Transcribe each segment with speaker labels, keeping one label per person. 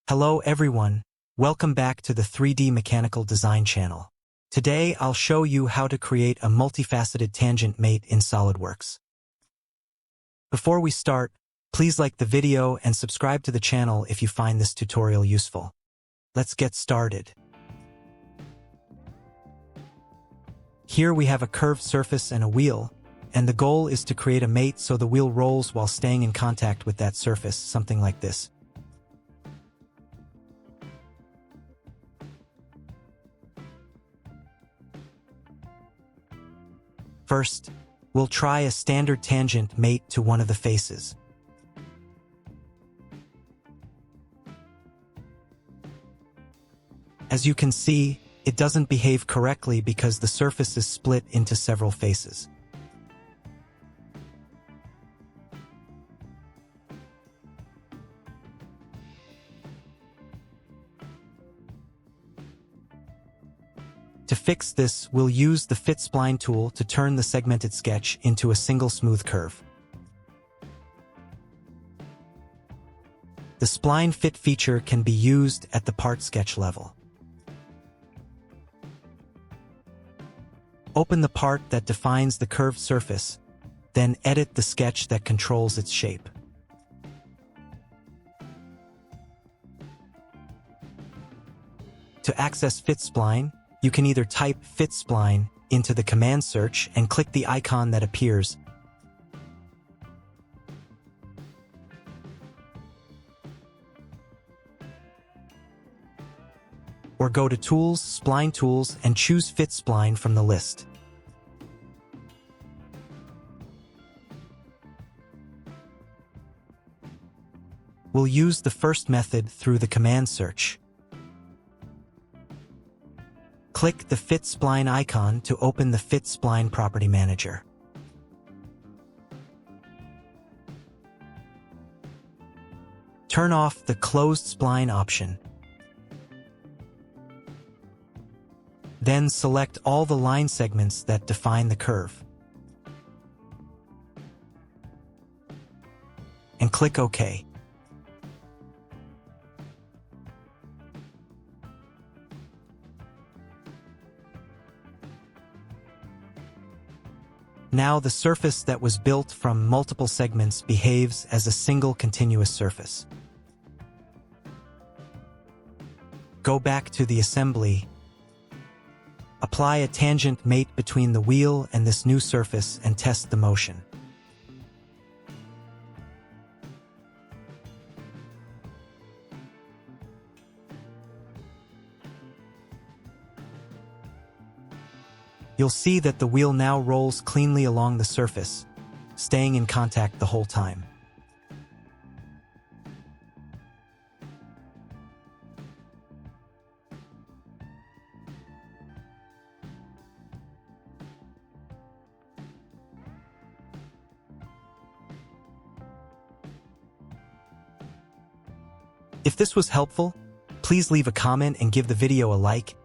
Speaker 1: Hello everyone, welcome back to the 3D Mechanical Design channel. Today I'll show you how to create a multifaceted tangent mate in SolidWorks. Before we start, please like the video and subscribe to the channel if you find this tutorial useful. Let's get started. Here we have a curved surface and a wheel, and the goal is to create a mate so the wheel rolls while staying in contact with that surface, something like this. First, we'll try a standard tangent mate to one of the faces. As you can see, it doesn't behave correctly because the surface is split into several faces. To fix this, we'll use the Fit Spline tool to turn the segmented sketch into a single smooth curve. The spline fit feature can be used at the part sketch level. Open the part that defines the curved surface, then edit the sketch that controls its shape. To access Fit Spline, you can either type Fit Spline into the command search and click the icon that appears, or go to Tools, Spline Tools, and choose Fit Spline from the list. We'll use the first method through the command search. Click the Fit Spline icon to open the Fit Spline Property Manager. Turn off the Closed Spline option. Then select all the line segments that define the curve. And click OK. Now the surface that was built from multiple segments behaves as a single continuous surface. Go back to the assembly. Apply a tangent mate between the wheel and this new surface and test the motion. You'll see that the wheel now rolls cleanly along the surface, staying in contact the whole time. If this was helpful, please leave a comment and give the video a like,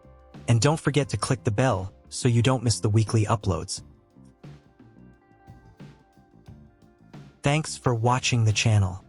Speaker 1: and don't forget to click the bell so you don't miss the weekly uploads. Thanks for watching the channel.